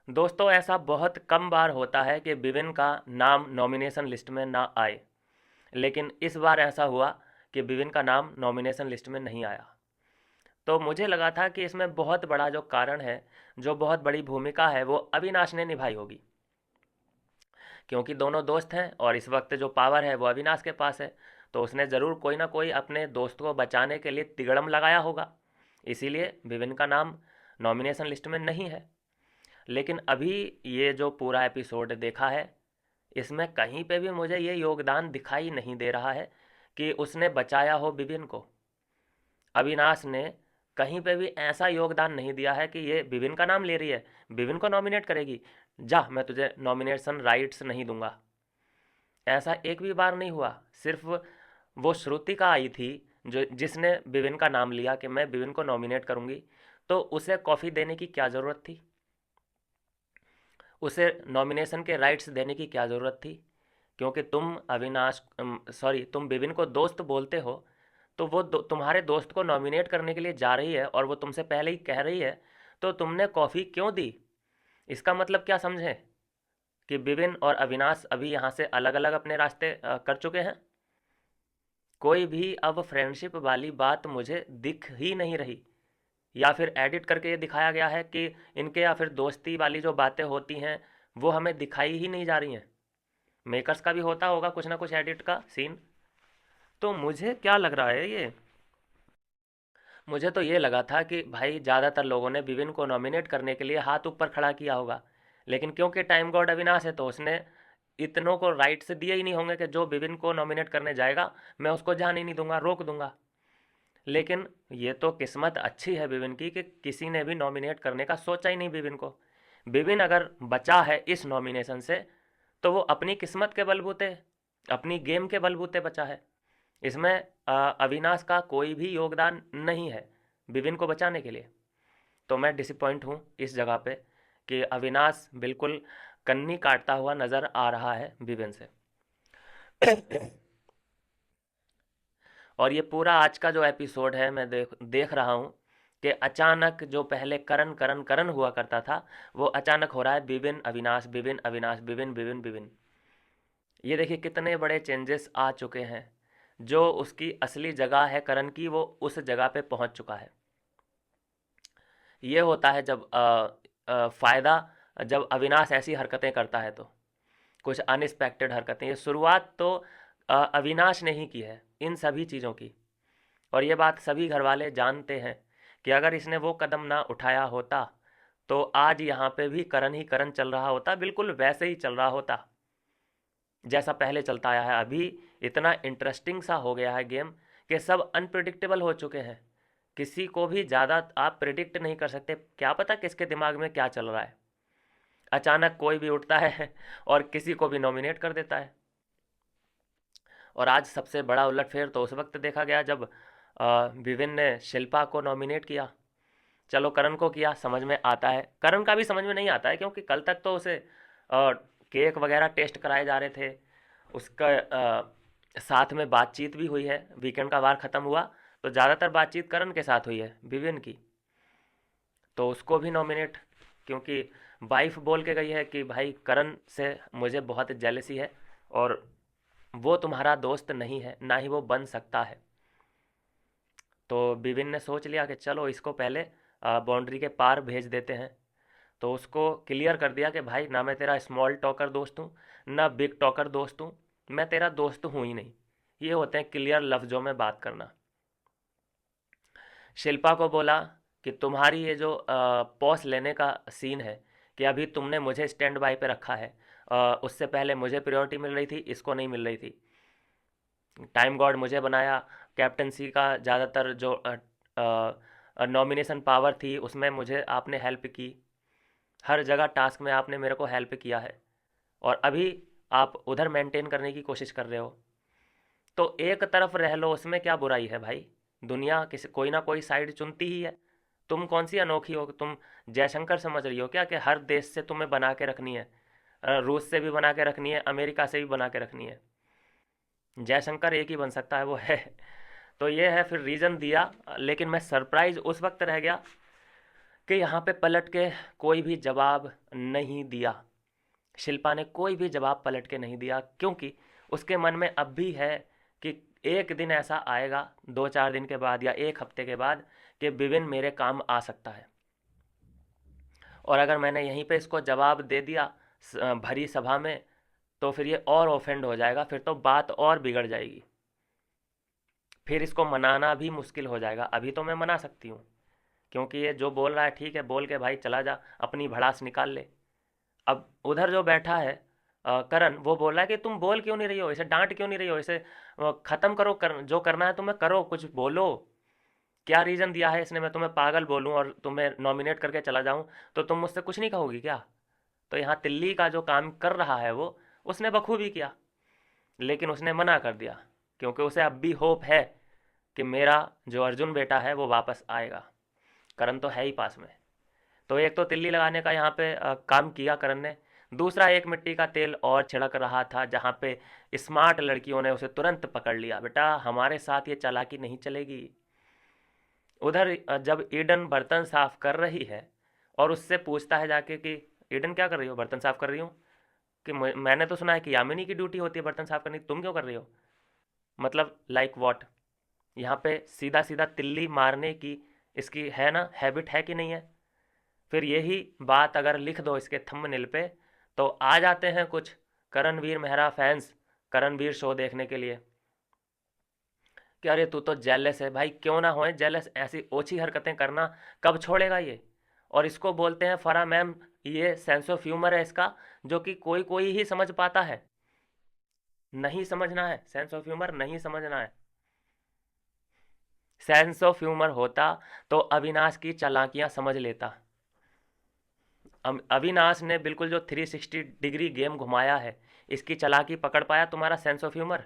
दोस्तों, ऐसा बहुत कम बार होता है कि विविन का नाम नॉमिनेशन लिस्ट में ना आए। लेकिन इस बार ऐसा हुआ कि विविन का नाम नॉमिनेशन लिस्ट में नहीं आया। तो मुझे लगा था कि इसमें बहुत बड़ा जो कारण है, जो बहुत बड़ी भूमिका है, वो अविनाश ने निभाई होगी। क्योंकि दोनों दोस्त हैं और इस वक्त जो पावर है वो अविनाश के पास है। तो उसने ज़रूर कोई ना कोई अपने दोस्त को बचाने के लिए तिगड़म लगाया होगा। इसीलिए विविन का नाम नॉमिनेशन लिस्ट में नहीं है। लेकिन अभी ये जो पूरा एपिसोड देखा है, इसमें कहीं पे भी मुझे ये योगदान दिखाई नहीं दे रहा है कि उसने बचाया हो विविन को। अविनाश ने कहीं पे भी ऐसा योगदान नहीं दिया है कि ये विविन का नाम ले रही है, विविन को नॉमिनेट करेगी, जा मैं तुझे नॉमिनेशन राइट्स नहीं दूंगा। ऐसा एक भी बार नहीं हुआ। सिर्फ वो श्रुति का आई थी, जो जिसने विविन का नाम लिया कि मैं विविन को नॉमिनेट करूंगी। तो उसे कॉफ़ी देने की क्या ज़रूरत थी? उसे नॉमिनेशन के राइट्स देने की क्या ज़रूरत थी? क्योंकि तुम विविन को दोस्त बोलते हो, तो वो तुम्हारे दोस्त को नॉमिनेट करने के लिए जा रही है और वो तुमसे पहले ही कह रही है, तो तुमने कॉफ़ी क्यों दी? इसका मतलब क्या समझें कि विविन और अविनाश अभी यहाँ से अलग अलग अपने रास्ते कर चुके हैं। कोई भी अब फ्रेंडशिप वाली बात मुझे दिख ही नहीं रही। या फिर एडिट करके ये दिखाया गया है कि इनके या फिर दोस्ती वाली जो बातें होती हैं वो हमें दिखाई ही नहीं जा रही हैं। मेकर्स का भी होता होगा कुछ ना कुछ एडिट का सीन। तो मुझे क्या लग रहा है ये, मुझे तो ये लगा था कि भाई ज़्यादातर लोगों ने विविन को नॉमिनेट करने के लिए हाथ ऊपर खड़ा किया होगा। लेकिन क्योंकि टाइम गॉड अविनाश है तो उसने इतनों को राइट्स दिए ही नहीं होंगे कि जो विविन को नॉमिनेट करने जाएगा मैं उसको जाने ही नहीं दूंगा, रोक दूंगा। लेकिन ये तो किस्मत अच्छी है विविन की कि किसी ने भी नॉमिनेट करने का सोचा ही नहीं विविन को। विविन अगर बचा है इस नॉमिनेशन से, तो वो अपनी किस्मत के बलबूते, अपनी गेम के बलबूते बचा है। इसमें अविनाश का कोई भी योगदान नहीं है विविन को बचाने के लिए। तो मैं डिसपॉइंट हूँ इस जगह पे कि अविनाश बिल्कुल कन्नी काटता हुआ नज़र आ रहा है विविन से। और ये पूरा आज का जो एपिसोड है, मैं देख देख रहा हूँ कि अचानक जो पहले करण करण करण हुआ करता था, वो अचानक हो रहा है woven Avinash, woven Avinash, woven woven woven. ये देखिए कितने बड़े चेंजेस आ चुके हैं। जो उसकी असली जगह है करण की, वो उस जगह पे पहुंच चुका है। ये होता है जब फ़ायदा, जब अविनाश ऐसी हरकतें करता है तो कुछ अनएक्सपेक्टेड हरकतें। ये शुरुआत तो अविनाश ने ही की है इन सभी चीज़ों की। और ये बात सभी घर वाले जानते हैं कि अगर इसने वो कदम ना उठाया होता, तो आज यहाँ पे भी करण ही करण चल रहा होता, बिल्कुल वैसे ही चल रहा होता जैसा पहले चलता आया है। अभी इतना इंटरेस्टिंग सा हो गया है गेम कि सब अनप्रिडिक्टेबल हो चुके हैं। किसी को भी ज़्यादा आप प्रिडिक्ट नहीं कर सकते, क्या पता किसके दिमाग में क्या चल रहा है। अचानक कोई भी उठता है और किसी को भी नॉमिनेट कर देता है। और आज सबसे बड़ा उलटफेर तो उस वक्त देखा गया जब विविन ने शिल्पा को नॉमिनेट किया। चलो करण को किया, समझ में आता है। करण का भी समझ में नहीं आता है क्योंकि कल तक तो उसे केक वगैरह टेस्ट कराए जा रहे थे। उसका साथ में बातचीत भी हुई है। वीकेंड का वार ख़त्म हुआ तो ज़्यादातर बातचीत करण के साथ हुई है विविन की। तो उसको भी नॉमिनेट, क्योंकि वाइफ बोल के गई है कि भाई करण से मुझे बहुत जेलसी है और वो तुम्हारा दोस्त नहीं है, ना ही वो बन सकता है। तो विविन ने सोच लिया कि चलो इसको पहले बाउंड्री के पार भेज देते हैं। तो उसको क्लियर कर दिया कि भाई ना मैं तेरा स्मॉल टॉकर दोस्त हूँ, ना बिग टॉकर दोस्त हूँ, मैं तेरा दोस्त हूँ ही नहीं। ये होते हैं क्लियर लफ्ज़ों में बात करना। शिल्पा को बोला कि तुम्हारी ये जो पॉस लेने का सीन है, कि अभी तुमने मुझे स्टैंड बाय पे रखा है, उससे पहले मुझे प्रायोरिटी मिल रही थी, इसको नहीं मिल रही थी। टाइम गॉड मुझे बनाया, कैप्टनसी का ज़्यादातर जो नॉमिनेशन पावर थी उसमें मुझे आपने हेल्प की। हर जगह टास्क में आपने मेरे को हेल्प किया है, और अभी आप उधर मेंटेन करने की कोशिश कर रहे हो। तो एक तरफ रह लो, उसमें क्या बुराई है भाई? दुनिया किसी कोई ना कोई साइड चुनती ही है। तुम कौन सी अनोखी हो? तुम जयशंकर समझ रही हो क्या कि हर देश से तुम्हें बना के रखनी है? रूस से भी बना के रखनी है, अमेरिका से भी बना के रखनी है। जयशंकर एक ही बन सकता है, वो है। तो ये है, फिर रीज़न दिया। लेकिन मैं सरप्राइज उस वक्त रह गया कि यहाँ पे पलट के कोई भी जवाब नहीं दिया। शिल्पा ने कोई भी जवाब पलट के नहीं दिया, क्योंकि उसके मन में अब भी है कि एक दिन ऐसा आएगा, 2-4 दिन के बाद या एक हफ्ते के बाद, कि विपिन मेरे काम आ सकता है। और अगर मैंने यहीं पे इसको जवाब दे दिया भरी सभा में, तो फिर ये और ऑफेंड हो जाएगा, फिर तो बात और बिगड़ जाएगी, फिर इसको मनाना भी मुश्किल हो जाएगा। अभी तो मैं मना सकती हूँ, क्योंकि ये जो बोल रहा है ठीक है, बोल के भाई चला जा, अपनी भड़ास निकाल ले। अब उधर जो बैठा है करण, वो बोल रहा है कि तुम बोल क्यों नहीं रही हो, इसे डांट क्यों नहीं रही हो, इसे ख़त्म करो, जो करना है तुम्हें करो, कुछ बोलो। क्या रीज़न दिया है इसने, मैं तुम्हें पागल बोलूँ और तुम्हें नॉमिनेट करके चला जाऊँ, तो तुम मुझसे कुछ नहीं कहोगी क्या? तो यहाँ तिल्ली का जो काम कर रहा है वो उसने बखूबी किया, लेकिन उसने मना कर दिया, क्योंकि उसे अब भी होप है कि मेरा जो अर्जुन बेटा है वो वापस आएगा। करण तो है ही पास में। तो एक तो तिल्ली लगाने का यहाँ पे काम किया करण ने। दूसरा, एक मिट्टी का तेल और छिड़क रहा था, जहाँ पे स्मार्ट लड़कियों ने उसे तुरंत पकड़ लिया, बेटा हमारे साथ ये चालाकी नहीं चलेगी। उधर जब ईडन बर्तन साफ कर रही है और उससे पूछता है जाके कि ईडन क्या कर रही हो? बर्तन साफ कर रही हूँ। कि मैंने तो सुना है कि यामिनी की ड्यूटी होती है बर्तन साफ करने की, तुम क्यों कर रही हो? मतलब लाइक व्हाट? यहाँ पे सीधा सीधा तिल्ली मारने की इसकी है ना, हैबिट है कि नहीं है? फिर यही बात अगर लिख दो इसके थंबनेल पे, तो आ जाते हैं कुछ करणवीर मेहरा फैंस करणवीर शो देखने के लिए कि अरे तू तो जेलस है। भाई क्यों ना होए जेलस, ऐसी ओछी हरकतें करना कब छोड़ेगा ये? और इसको बोलते हैं फरा मैम, ये सेंस ऑफ ह्यूमर है इसका, जो कि कोई कोई ही समझ पाता है। नहीं समझना है, सेंस ऑफ ह्यूमर नहीं समझना है। सेंस ऑफ ह्यूमर होता तो अविनाश की चालाकियां समझ लेता। अविनाश ने बिल्कुल जो 360 डिग्री गेम घुमाया है, इसकी चालाकी पकड़ पाया तुम्हारा सेंस ऑफ ह्यूमर?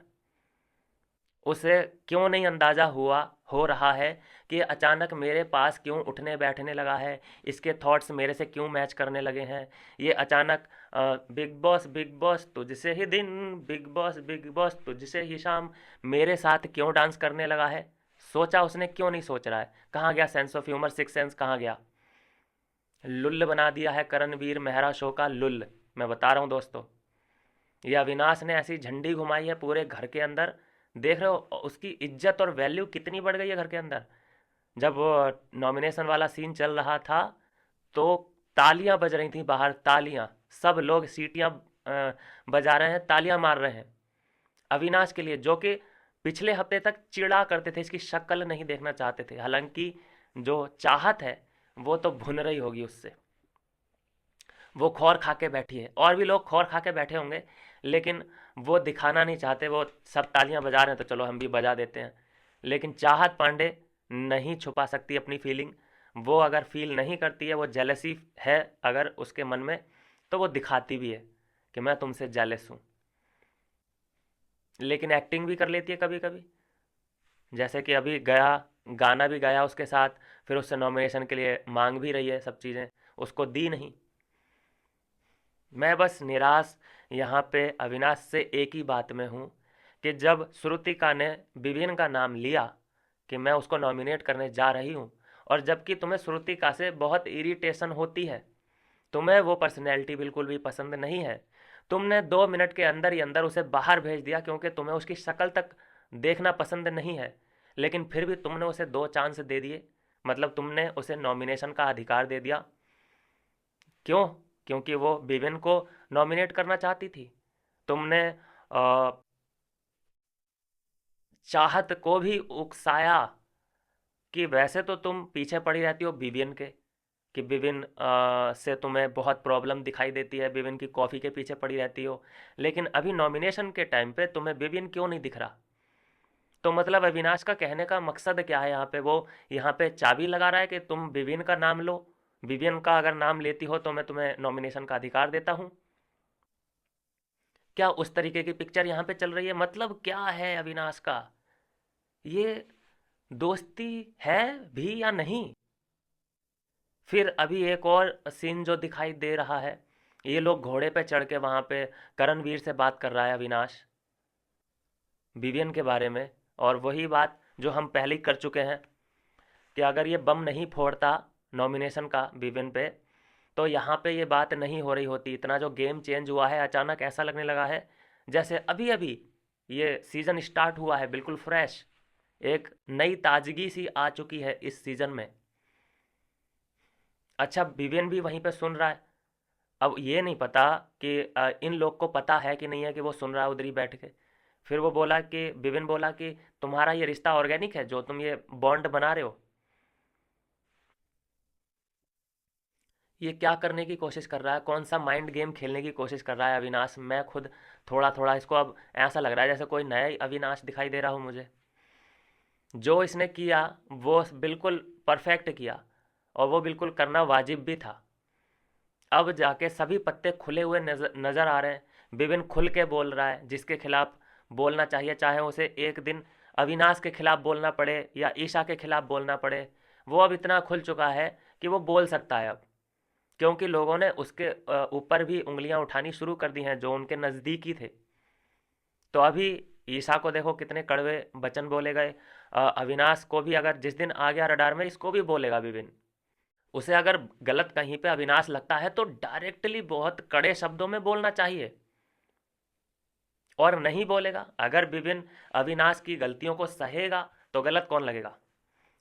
उसे क्यों नहीं अंदाज़ा हुआ हो रहा है कि अचानक मेरे पास क्यों उठने बैठने लगा है, इसके थॉट्स मेरे से क्यों मैच करने लगे हैं? ये अचानक बिग बॉस तुझसे ही दिन, बिग बॉस तुझसे ही शाम, मेरे साथ क्यों डांस करने लगा है? सोचा उसने, क्यों नहीं सोच रहा है? कहाँ गया sense of humour, six sense कहाँ गया? लुल्ल बना दिया है करणवीर मेहरा शो का लुल्ल। मैं बता रहा हूँ दोस्तों, ये अविनाश ने ऐसी झंडी घुमाई है पूरे घर के अंदर। देख रहे हो उसकी इज्जत और वैल्यू कितनी बढ़ गई है घर के अंदर। जब वो नॉमिनेशन वाला सीन चल रहा था, तो तालियां बज रही थी बाहर, तालियां, सब लोग सीटियां बजा रहे हैं, तालियां मार रहे हैं अविनाश के लिए, जो कि पिछले हफ्ते तक चिढ़ा करते थे, इसकी शक्ल नहीं देखना चाहते थे। हालांकि जो चाहत है वो तो भुन रही होगी उससे, वो खौर खा के बैठी है, और भी लोग खौर खा के बैठे होंगे, लेकिन वो दिखाना नहीं चाहते। वो सब तालियां बजा रहे हैं तो चलो हम भी बजा देते हैं, लेकिन चाहत पांडे नहीं छुपा सकती अपनी फीलिंग। वो अगर फील नहीं करती है, वो जेलसी है अगर उसके मन में, तो वो दिखाती भी है कि मैं तुमसे जेलस हूँ, लेकिन एक्टिंग भी कर लेती है कभी कभी। जैसे कि अभी गया, गाना भी गाया उसके साथ, फिर उससे नॉमिनेशन के लिए मांग भी रही है सब चीज़ें, उसको दी नहीं। मैं बस निराश यहाँ पे अविनाश से एक ही बात में हूँ कि जब श्रुतिका ने विभिन्न का नाम लिया कि मैं उसको नॉमिनेट करने जा रही हूँ, और जबकि तुम्हें श्रुतिका से बहुत इरिटेशन होती है, तुम्हें वो पर्सनैलिटी बिल्कुल भी पसंद नहीं है, तुमने 2 मिनट के अंदर ही अंदर उसे बाहर भेज दिया, क्योंकि तुम्हें उसकी शक्ल तक देखना पसंद नहीं है, लेकिन फिर भी तुमने उसे 2 चांस दे दिए। मतलब तुमने उसे नॉमिनेशन का अधिकार दे दिया। क्यों? क्योंकि वो विवेन को नॉमिनेट करना चाहती थी। तुमने चाहत को भी उकसाया कि वैसे तो तुम पीछे पड़ी रहती हो विवियन के, कि विविन से तुम्हें बहुत प्रॉब्लम दिखाई देती है, विविन की कॉफ़ी के पीछे पड़ी रहती हो, लेकिन अभी नॉमिनेशन के टाइम पे तुम्हें विविन क्यों नहीं दिख रहा? तो मतलब अविनाश का कहने का मकसद क्या है यहाँ पे? वो यहाँ पे चाबी लगा रहा है कि तुम विविन का नाम लो, विवियन का अगर नाम लेती हो तो मैं तुम्हें नॉमिनेशन का अधिकार देता हूँ। क्या उस तरीके की पिक्चर यहाँ पे चल रही है? मतलब क्या है अविनाश का? ये दोस्ती है भी या नहीं? फिर अभी एक और सीन जो दिखाई दे रहा है, ये लोग घोड़े पे चढ़ के वहाँ पे करणवीर से बात कर रहा है अविनाश विवियन के बारे में, और वही बात जो हम पहले ही कर चुके हैं कि अगर ये बम नहीं फोड़ता नॉमिनेशन का विविन पे, तो यहाँ पे ये बात नहीं हो रही होती। इतना जो गेम चेंज हुआ है, अचानक ऐसा लगने लगा है जैसे अभी अभी ये सीज़न स्टार्ट हुआ है, बिल्कुल फ्रेश, एक नई ताजगी सी आ चुकी है इस सीज़न में। अच्छा, विविन भी वहीं पे सुन रहा है। अब ये नहीं पता कि इन लोग को पता है कि नहीं है कि वो सुन रहा है उधर ही बैठ के। फिर वो बोला कि विविन बोला कि तुम्हारा ये रिश्ता ऑर्गेनिक है जो तुम ये बॉन्ड बना रहे हो। ये क्या करने की कोशिश कर रहा है, कौन सा माइंड गेम खेलने की कोशिश कर रहा है अविनाश? मैं खुद थोड़ा थोड़ा इसको अब ऐसा लग रहा है जैसे कोई नया ही अविनाश दिखाई दे रहा हो मुझे। जो इसने किया वो बिल्कुल परफेक्ट किया, और वो बिल्कुल करना वाजिब भी था। अब जाके सभी पत्ते खुले हुए नजर नजर आ रहे हैं। विपिन खुल के बोल रहा है जिसके खिलाफ बोलना चाहिए, चाहे उसे एक दिन अविनाश के खिलाफ बोलना पड़े या ईशा के खिलाफ बोलना पड़े। वो अब इतना खुल चुका है कि वो बोल सकता है अब, क्योंकि लोगों ने उसके ऊपर भी उंगलियां उठानी शुरू कर दी हैं जो उनके नज़दीकी थे। तो अभी ईशा को देखो कितने कड़वे वचन बोले गए। अविनाश को भी अगर जिस दिन आ गया रडार में, इसको भी बोलेगा विपिन। उसे अगर गलत कहीं पे अविनाश लगता है तो डायरेक्टली बहुत कड़े शब्दों में बोलना चाहिए, और नहीं बोलेगा। अगर विपिन अविनाश की गलतियों को सहेगा तो गलत कौन लगेगा?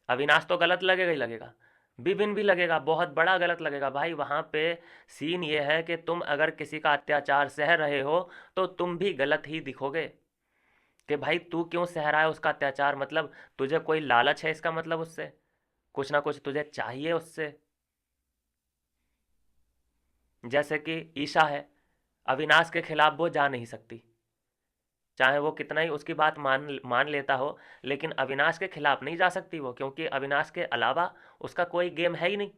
अविनाश तो गलत लगेगा ही लगेगा, विपिन भी लगेगा, बहुत बड़ा गलत लगेगा भाई। वहां पे सीन ये है कि तुम अगर किसी का अत्याचार सह रहे हो तो तुम भी गलत ही दिखोगे। कि भाई तू क्यों सह रहा है उसका अत्याचार, मतलब तुझे कोई लालच है इसका मतलब, उससे कुछ ना कुछ तुझे चाहिए उससे। जैसे कि ईशा है, अविनाश के खिलाफ वो जा नहीं सकती, चाहे वो कितना ही उसकी बात मान मान लेता हो, लेकिन अविनाश के खिलाफ नहीं जा सकती वो, क्योंकि अविनाश के अलावा उसका कोई गेम है ही नहीं।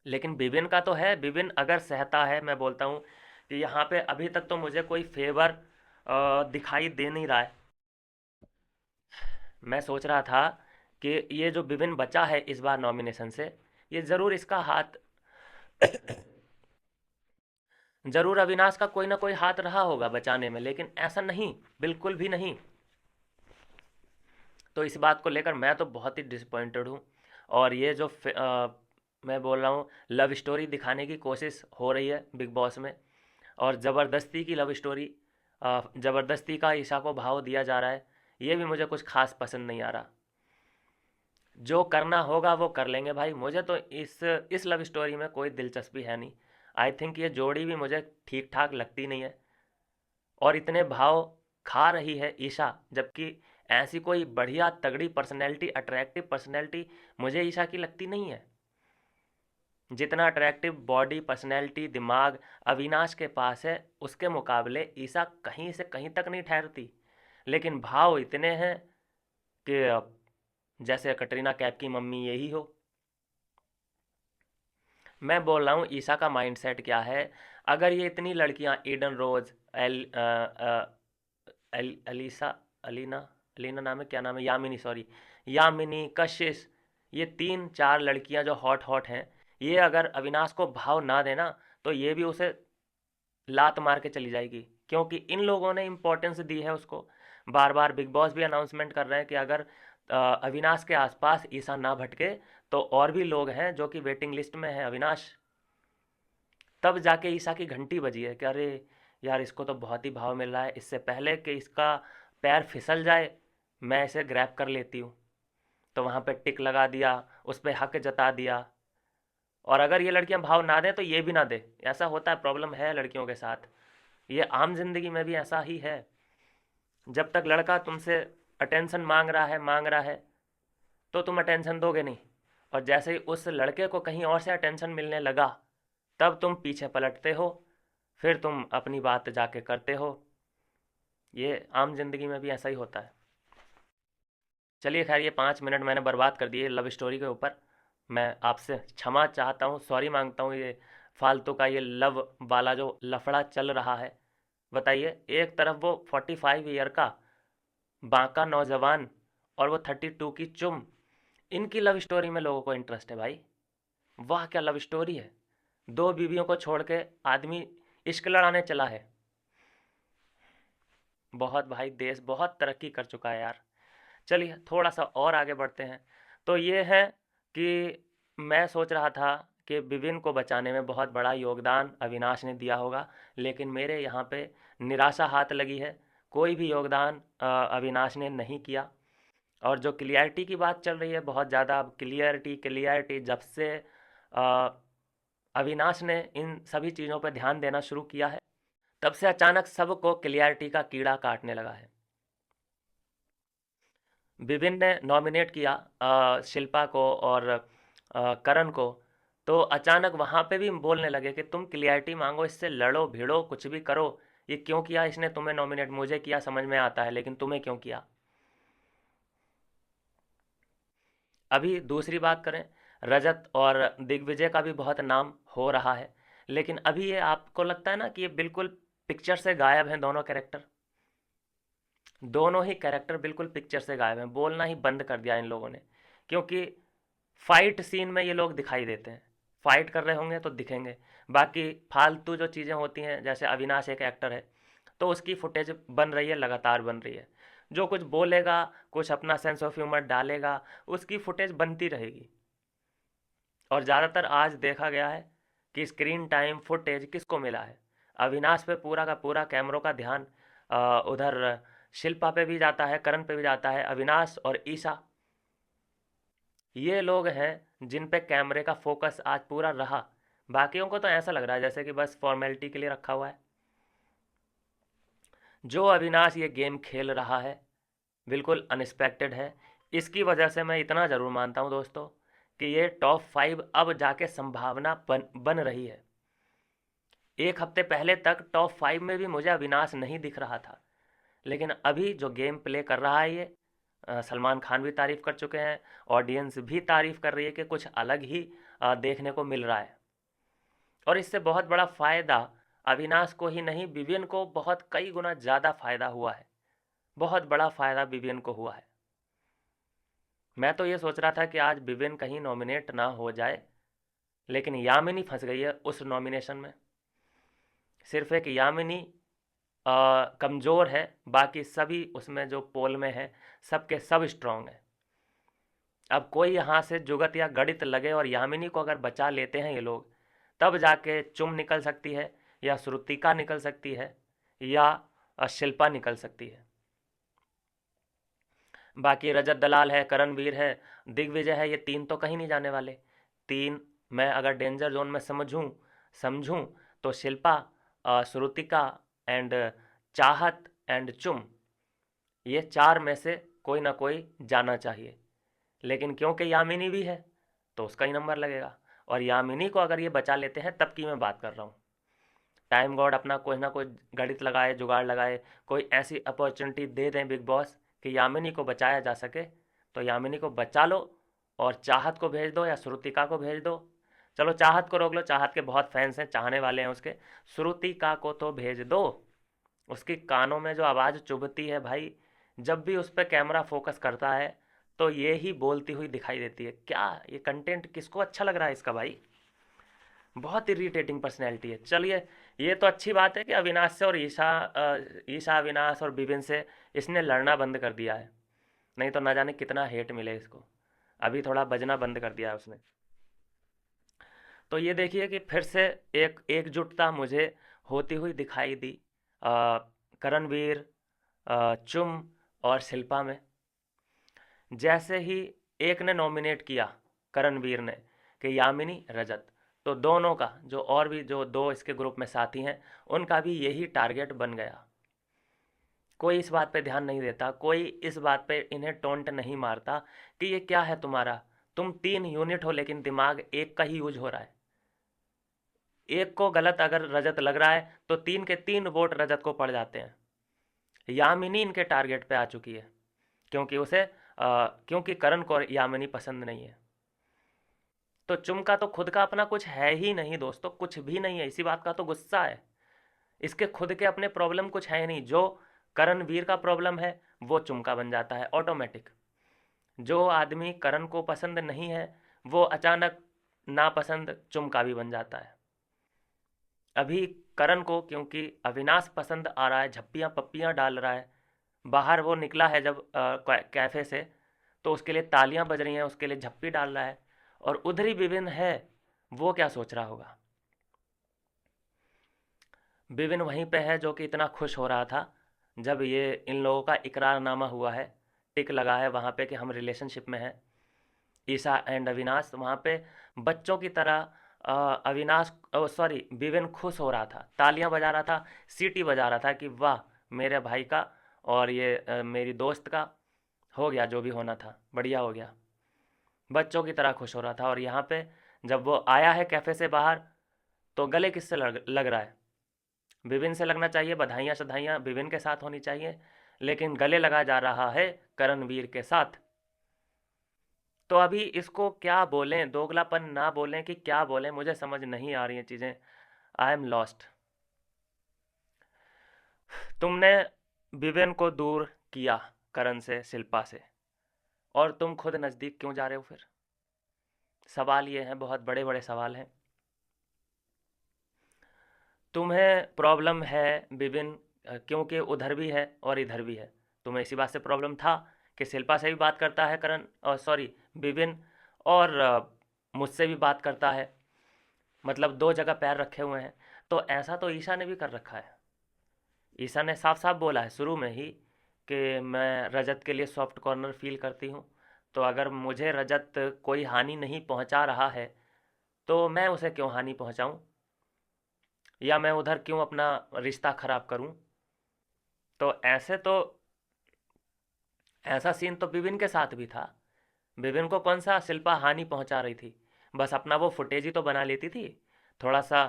लेकिन विपिन का तो है। विपिन अगर सहता है, मैं बोलता हूँ कि यहाँ पे अभी तक तो मुझे कोई फेवर दिखाई दे नहीं रहा है। मैं सोच रहा था कि ये जो विपिन बचा है इस बार नॉमिनेशन से, ये ज़रूर इसका हाथ ज़रूर अविनाश का कोई ना कोई हाथ रहा होगा बचाने में, लेकिन ऐसा नहीं, बिल्कुल भी नहीं। तो इस बात को लेकर मैं तो बहुत ही डिसअपॉइंटेड हूँ। और ये जो मैं बोल रहा हूँ लव स्टोरी दिखाने की कोशिश हो रही है बिग बॉस में, और ज़बरदस्ती की लव स्टोरी, ज़बरदस्ती का ईशा को भाव दिया जा रहा है, ये भी मुझे कुछ खास पसंद नहीं आ रहा। जो करना होगा वो कर लेंगे भाई, मुझे तो इस लव स्टोरी में कोई दिलचस्पी है नहीं। आई थिंक ये जोड़ी भी मुझे ठीक ठाक लगती नहीं है। और इतने भाव खा रही है ईशा, जबकि ऐसी कोई बढ़िया तगड़ी पर्सनैलिटी, अट्रैक्टिव पर्सनैलिटी मुझे ईशा की लगती नहीं है। जितना अट्रैक्टिव बॉडी, पर्सनैलिटी, दिमाग अविनाश के पास है, उसके मुकाबले ईशा कहीं से कहीं तक नहीं ठहरती। लेकिन भाव इतने हैं कि जैसे कटरीना कैफ की मम्मी यही हो। मैं बोल रहा हूँ ईशा का माइंडसेट क्या है। अगर ये इतनी लड़कियाँ, ईडन रोज, अलीसा, अलीना, अलीना नाम है, क्या नाम है, यामिनी, सॉरी, यामिनी, कशिश, ये तीन चार लड़कियां जो हॉट हॉट हैं, ये अगर अविनाश को भाव ना देना तो ये भी उसे लात मार के चली जाएगी, क्योंकि इन लोगों ने इंपॉर्टेंस दी है उसको। बार बार बिग बॉस भी अनाउंसमेंट कर रहे हैं कि अगर अविनाश के आसपास ईशा ना भटके तो और भी लोग हैं जो कि वेटिंग लिस्ट में है अविनाश। तब जाके ईशा की घंटी बजी है कि अरे यार, इसको तो बहुत ही भाव मिल रहा है, इससे पहले कि इसका पैर फिसल जाए मैं इसे ग्रैब कर लेती हूँ। तो वहाँ पे टिक लगा दिया, उस पर हक जता दिया। और अगर ये लड़कियां भाव ना दें तो ये भी ना दे, ऐसा होता है, प्रॉब्लम है लड़कियों के साथ। ये आम जिंदगी में भी ऐसा ही है। जब तक लड़का तुमसे अटेंशन मांग रहा है तो तुम अटेंशन दोगे नहीं, और जैसे ही उस लड़के को कहीं और से अटेंशन मिलने लगा तब तुम पीछे पलटते हो, फिर तुम अपनी बात जाके करते हो। ये आम जिंदगी में भी ऐसा ही होता है। चलिए खैर, ये 5 मिनट मैंने बर्बाद कर दिए लव स्टोरी के ऊपर। मैं आपसे क्षमा चाहता हूँ, सॉरी मांगता हूँ। ये फालतू का ये लव वाला जो लफड़ा चल रहा है, बताइए, एक तरफ वो 45 ईयर का बांका नौजवान और वो 32 की चुम, इनकी लव स्टोरी में लोगों को इंटरेस्ट है भाई। वाह क्या लव स्टोरी है। दो बीवियों को छोड़ के आदमी इश्क लड़ाने चला है। बहुत भाई, देश बहुत तरक्की कर चुका है यार। चलिए थोड़ा सा और आगे बढ़ते हैं। तो ये है कि मैं सोच रहा था कि विपिन को बचाने में बहुत बड़ा योगदान अविनाश ने दिया होगा, लेकिन मेरे यहाँ पे निराशा हाथ लगी है। कोई भी योगदान अविनाश ने नहीं किया। और जो क्लियरिटी की बात चल रही है बहुत ज़्यादा, अब क्लियरिटी क्लियरिटी जब से अ, अविनाश ने इन सभी चीज़ों पर ध्यान देना शुरू किया है, तब से अचानक सबको क्लियरिटी का कीड़ा काटने लगा है। विभिन्न ने नॉमिनेट किया शिल्पा को और करण को, तो अचानक वहाँ पे भी बोलने लगे कि तुम क्लियरिटी मांगो, इससे लड़ो भिड़ो कुछ भी करो। ये क्यों किया इसने तुम्हें नॉमिनेट? मुझे किया समझ में आता है, लेकिन तुम्हें क्यों किया? अभी दूसरी बात करें, रजत और दिग्विजय का भी बहुत नाम हो रहा है, लेकिन अभी ये आपको लगता है ना कि ये बिल्कुल पिक्चर से गायब हैं दोनों कैरेक्टर। दोनों ही कैरेक्टर बिल्कुल पिक्चर से गायब हैं, बोलना ही बंद कर दिया इन लोगों ने। क्योंकि फाइट सीन में ये लोग दिखाई देते हैं, फाइट कर रहे होंगे तो दिखेंगे। बाकी फालतू जो चीज़ें होती हैं, जैसे अविनाश एक एक्टर है, तो उसकी फुटेज बन रही है, लगातार बन रही है। जो कुछ बोलेगा, कुछ अपना सेंस ऑफ ह्यूमर डालेगा, उसकी फुटेज बनती रहेगी। और ज़्यादातर आज देखा गया है कि स्क्रीन टाइम फुटेज किसको मिला है? अविनाश पे पूरा का पूरा कैमरों का ध्यान उधर शिल्पा पे भी जाता है, करण पे भी जाता है। अविनाश और ईशा, ये लोग हैं जिन पे कैमरे का फोकस आज पूरा रहा। बाकियों को तो ऐसा लग रहा है जैसे कि बस फॉर्मेलिटी के लिए रखा हुआ है। जो अविनाश ये गेम खेल रहा है बिल्कुल अनएक्सपेक्टेड है। इसकी वजह से मैं इतना ज़रूर मानता हूँ दोस्तों कि ये टॉप 5 अब जाके संभावना बन रही है। एक हफ्ते पहले तक टॉप 5 में भी मुझे अविनाश नहीं दिख रहा था, लेकिन अभी जो गेम प्ले कर रहा है ये, सलमान खान भी तारीफ़ कर चुके हैं, ऑडियंस भी तारीफ़ कर रही है कि कुछ अलग ही देखने को मिल रहा है। और इससे बहुत बड़ा फ़ायदा अविनाश को ही नहीं, विवियन को बहुत कई गुना ज़्यादा फ़ायदा हुआ है। बहुत बड़ा फ़ायदा विवियन को हुआ है। मैं तो ये सोच रहा था कि आज विवियन कहीं नॉमिनेट ना हो जाए, लेकिन यामिनी फंस गई है उस नॉमिनेशन में। सिर्फ एक यामिनी कमज़ोर है, बाकी सभी उसमें जो पोल में है सबके सब स्ट्रांग है। अब कोई यहाँ से जुगत या गणित लगे और यामिनी को अगर बचा लेते हैं ये लोग, तब जाके चुम निकल सकती है, या श्रुतिका निकल सकती है, या शिल्पा निकल सकती है। बाकी रजत दलाल है, करणवीर है, दिग्विजय है, ये तीन तो कहीं नहीं जाने वाले। तीन मैं अगर डेंजर जोन में समझूं तो शिल्पा, श्रुतिका एंड चाहत एंड चुम, ये चार में से कोई ना कोई जाना चाहिए। लेकिन क्योंकि यामिनी भी है तो उसका ही नंबर लगेगा, और यामिनी को अगर ये बचा लेते हैं तब की मैं बात कर रहा हूँ। टाइम गॉड अपना कोई ना कोई गणित लगाए, जुगाड़ लगाए, कोई ऐसी अपॉर्चुनिटी दे दें बिग बॉस कि यामिनी को बचाया जा सके, तो यामिनी को बचा लो और चाहत को भेज दो या श्रुतिका को भेज दो। चलो चाहत को रोक लो, चाहत के बहुत फैंस हैं, चाहने वाले हैं उसके। श्रुतिका को तो भेज दो, उसकी कानों में जो आवाज़ चुभती है भाई, जब भी उस पर कैमरा फोकस करता है तो ये ही बोलती हुई दिखाई देती है। क्या ये कंटेंट किसको अच्छा लग रहा है इसका भाई? बहुत इरिटेटिंग पर्सनैलिटी है। चलिए, ये तो अच्छी बात है कि अविनाश से और ईशा अविनाश और बिबिन से इसने लड़ना बंद कर दिया है, नहीं तो ना जाने कितना हेट मिले इसको। अभी थोड़ा बजना बंद कर दिया है उसने। तो ये देखिए कि फिर से एक एकजुटता मुझे होती हुई दिखाई दी करणवीर, चुम और शिल्पा में। जैसे ही एक ने नॉमिनेट किया, करणवीर ने, कि यामिनी रजत, तो दोनों का जो और भी जो दो इसके ग्रुप में साथी हैं, उनका भी यही टारगेट बन गया। कोई इस बात पे ध्यान नहीं देता, कोई इस बात पे इन्हें टोंट नहीं मारता कि ये क्या है तुम्हारा, तुम 3 यूनिट हो लेकिन दिमाग एक का ही यूज हो रहा है। एक को गलत अगर रजत लग रहा है तो 3 के 3 वोट रजत को पड़ जाते हैं। यामिनी इनके टारगेट पे आ चुकी है, क्योंकि करण को यामिनी पसंद नहीं है। तो चुम का तो खुद का अपना कुछ है ही नहीं दोस्तों, कुछ भी नहीं है, इसी बात का तो गुस्सा है। इसके खुद के अपने प्रॉब्लम कुछ है नहीं। जो करणवीर का प्रॉब्लम है वो चुम का बन जाता है ऑटोमेटिक। जो आदमी करण को पसंद नहीं है वो अचानक नापसंद चुम का भी बन जाता है। अभी करण को क्योंकि अविनाश पसंद आ रहा है, झप्पियाँ पप्पियाँ डाल रहा है, बाहर वो निकला है जब कैफ़े से, तो उसके लिए तालियां बज रही हैं, उसके लिए झप्पी डाल रहा है। और उधर ही विपिन है, वो क्या सोच रहा होगा? विपिन वहीं पे है जो कि इतना खुश हो रहा था जब ये इन लोगों का इकरारनामा हुआ है, टिक लगा है वहाँ पे कि हम रिलेशनशिप में हैं, ईशा एंड अविनाश। वहाँ पे बच्चों की तरह अविनाश, सॉरी, विवेन खुश हो रहा था, तालियां बजा रहा था, सीटी बजा रहा था कि वाह, मेरे भाई का और ये मेरी दोस्त का हो गया, जो भी होना था बढ़िया हो गया। बच्चों की तरह खुश हो रहा था। और यहाँ पे जब वो आया है कैफ़े से बाहर, तो गले किससे लग रहा है? विभिन्न से लगना चाहिए, बधाइयाँ शधाइयाँ विभिन्न के साथ होनी चाहिए, लेकिन गले लगा जा रहा है करणवीर के साथ। तो अभी इसको क्या बोलें, दोगलापन ना बोलें कि क्या बोलें, मुझे समझ नहीं आ रही हैं चीज़ें। I am lost. तुमने विवेन को दूर किया करण से, शिल्पा से, और तुम खुद नज़दीक क्यों जा रहे हो फिर? सवाल ये हैं, बहुत बड़े बड़े सवाल हैं। तुम्हें प्रॉब्लम है विपिन, क्योंकि उधर भी है और इधर भी है। तुम्हें इसी बात से प्रॉब्लम था कि शिल्पा से भी बात करता है करण, और सॉरी विपिन, और मुझसे भी बात करता है, मतलब दो जगह पैर रखे हुए हैं। तो ऐसा तो ईशा ने भी कर रखा है। ईशा ने साफ साफ बोला है शुरू में ही कि मैं रजत के लिए सॉफ्ट कॉर्नर फील करती हूँ। तो अगर मुझे रजत कोई हानि नहीं पहुँचा रहा है, तो मैं उसे क्यों हानि पहुँचाऊँ, या मैं उधर क्यों अपना रिश्ता खराब करूँ? तो ऐसा सीन तो विपिन के साथ भी था। विपिन को कौन सा शिल्पा हानि पहुंचा रही थी? बस अपना वो फुटेज ही तो बना लेती थी, थोड़ा सा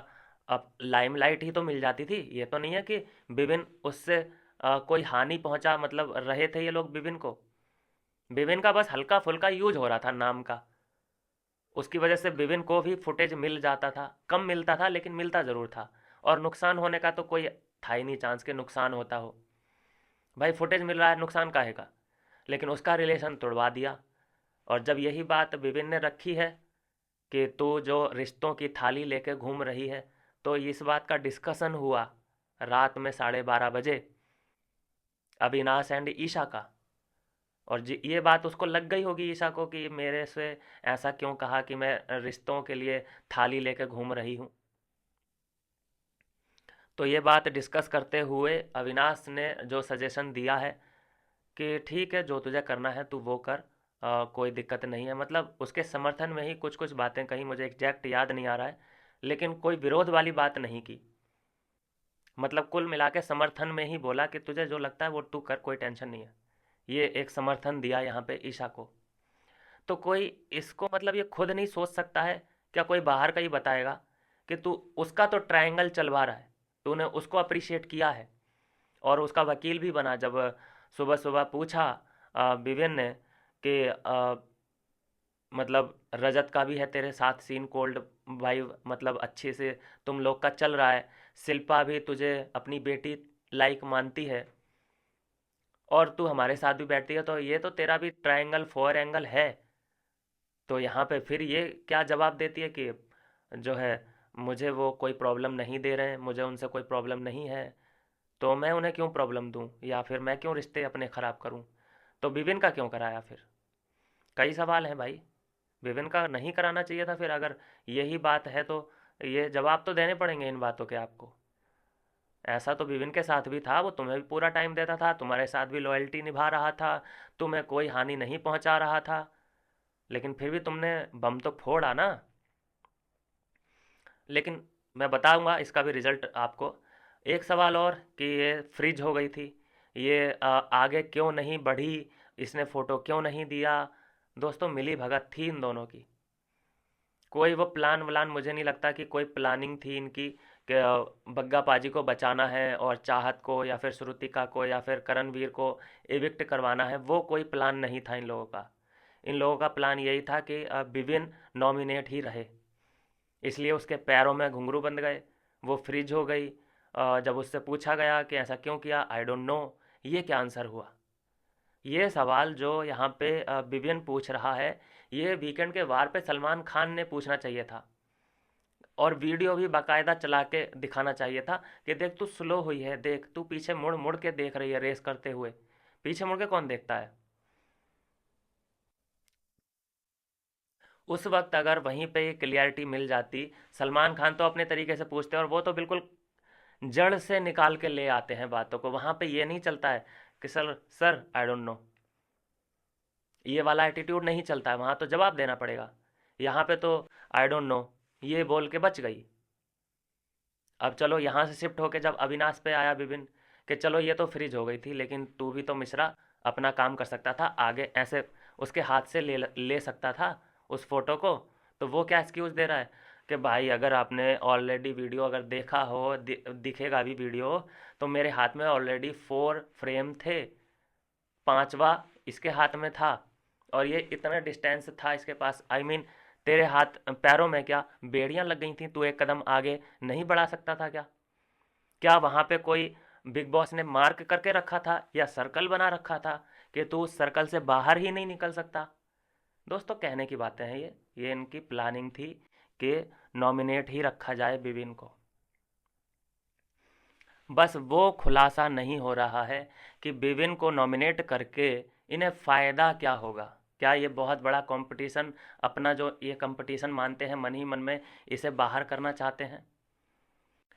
अब लाइमलाइट ही तो मिल जाती थी। ये तो नहीं है कि विपिन उससे कोई हानि पहुंचा, मतलब रहे थे ये लोग विपिन को। विपिन का बस हल्का फुल्का यूज हो रहा था नाम का, उसकी वजह से विपिन को भी फुटेज मिल जाता था, कम मिलता था लेकिन मिलता ज़रूर था। और नुकसान होने का तो कोई था ही नहीं चांस के नुकसान होता हो। भाई फुटेज मिल रहा है, नुकसान काहे का? लेकिन उसका रिलेशन तोड़वा दिया। और जब यही बात विपिन ने रखी है कि तू जो रिश्तों की थाली लेके घूम रही है, तो इस बात का डिस्कशन हुआ रात में 12:30 बजे अविनाश एंड ईशा का। और ये बात उसको लग गई होगी ईशा को कि मेरे से ऐसा क्यों कहा कि मैं रिश्तों के लिए थाली लेके घूम रही हूँ। तो ये बात डिस्कस करते हुए अविनाश ने जो सजेशन दिया है कि ठीक है, जो तुझे करना है तू वो कर, कोई दिक्कत नहीं है। मतलब उसके समर्थन में ही कुछ कुछ बातें कही, मुझे एग्जैक्ट याद नहीं आ रहा है, लेकिन कोई विरोध वाली बात नहीं की। मतलब कुल मिला के समर्थन में ही बोला कि तुझे जो लगता है वो तू कर, कोई टेंशन नहीं है। ये एक समर्थन दिया यहाँ पे ईशा को। तो कोई इसको मतलब ये खुद नहीं सोच सकता है क्या? कोई बाहर का ही बताएगा कि तू उसका तो ट्रायंगल चलवा रहा है, तूने उसको अप्रिशिएट किया है और उसका वकील भी बना। जब सुबह सुबह पूछा विवेन ने कि मतलब रजत का भी है तेरे साथ सीन, कोल्ड वाइव, मतलब अच्छे से तुम लोग का चल रहा है, शिल्पा भी तुझे अपनी बेटी लाइक मानती है, और तू हमारे साथ भी बैठती है, तो ये तो तेरा भी ट्रायंगल फोर एंगल है। तो यहाँ पे फिर ये क्या जवाब देती है कि जो है मुझे वो कोई प्रॉब्लम नहीं दे रहे हैं, मुझे उनसे कोई प्रॉब्लम नहीं है, तो मैं उन्हें क्यों प्रॉब्लम दूं, या फिर मैं क्यों रिश्ते अपने ख़राब करूं? तो विपिन का क्यों कराया फिर? कई सवाल हैं भाई। विपिन का नहीं कराना चाहिए था फिर, अगर यही बात है तो ये जवाब तो देने पड़ेंगे इन बातों के आपको। ऐसा तो विपिन के साथ भी था, वो तुम्हें भी पूरा टाइम देता था, तुम्हारे साथ भी लॉयल्टी निभा रहा था, तुम्हें कोई हानि नहीं पहुंचा रहा था, लेकिन फिर भी तुमने बम तो फोड़ा ना। लेकिन मैं बताऊंगा इसका भी रिजल्ट आपको। एक सवाल और कि ये फ्रिज हो गई थी, ये आगे क्यों नहीं बढ़ी, इसने फ़ोटो क्यों नहीं दिया? दोस्तों मिली भगत थी इन दोनों की, कोई वो प्लान व्लान मुझे नहीं लगता कि कोई प्लानिंग थी इनकी कि बग्गा पाजी को बचाना है और चाहत को या फिर श्रुतिका को या फिर करणवीर को एविक्ट करवाना है। वो कोई प्लान नहीं था इन लोगों का। इन लोगों का प्लान यही था कि विविन नॉमिनेट ही रहे, इसलिए उसके पैरों में घुंघरू बंध गए, वो फ्रीज हो गई। जब उससे पूछा गया कि ऐसा क्यों किया, आई डोंट नो, ये क्या आंसर हुआ? ये सवाल जो यहाँ पे विवियन पूछ रहा है, ये वीकेंड के वार पे सलमान खान ने पूछना चाहिए था, और वीडियो भी बाकायदा चला के दिखाना चाहिए था कि देख तू स्लो हुई है, देख तू पीछे मुड़ मुड़ के देख रही है रेस करते हुए। पीछे मुड़ के कौन देखता है? उस वक्त अगर वहीं पे ये क्लियरिटी मिल जाती, सलमान खान तो अपने तरीके से पूछते हैं और वो तो बिल्कुल जड़ से निकाल के ले आते हैं बातों को। वहाँ पे ये नहीं चलता है कि sir sir I don't know, ये वाला एटीट्यूड नहीं चलता है, वहाँ तो जवाब देना पड़ेगा। यहाँ पे तो आई डोंट नो ये बोल के बच गई। अब चलो यहाँ से शिफ्ट होके जब अविनाश पे आया विपिन, कि चलो ये तो फ्रीज हो गई थी, लेकिन तू भी तो मिश्रा अपना काम कर सकता था, आगे ऐसे उसके हाथ से ले सकता था उस फोटो को। तो वो क्या एक्सक्यूज़ दे रहा है कि भाई अगर आपने ऑलरेडी वीडियो अगर देखा हो, दिखेगा भी वीडियो, तो मेरे हाथ में ऑलरेडी 4 फ्रेम थे, पांचवा इसके हाथ में था, और ये इतना डिस्टेंस था इसके पास। आई मीन तेरे हाथ पैरों में क्या बेड़ियां लग गई थी, तू एक कदम आगे नहीं बढ़ा सकता था क्या? क्या वहां पे कोई बिग बॉस ने मार्क करके रखा था या सर्कल बना रखा था कि तू उस सर्कल से बाहर ही नहीं निकल सकता? दोस्तों कहने की बातें हैं ये इनकी प्लानिंग थी कि नॉमिनेट ही रखा जाए विविन को। बस वो खुलासा नहीं हो रहा है कि विविन को नॉमिनेट करके इन्हें फ़ायदा क्या होगा। क्या ये बहुत बड़ा कंपटीशन, अपना जो ये कंपटीशन मानते हैं मन ही मन में, इसे बाहर करना चाहते हैं,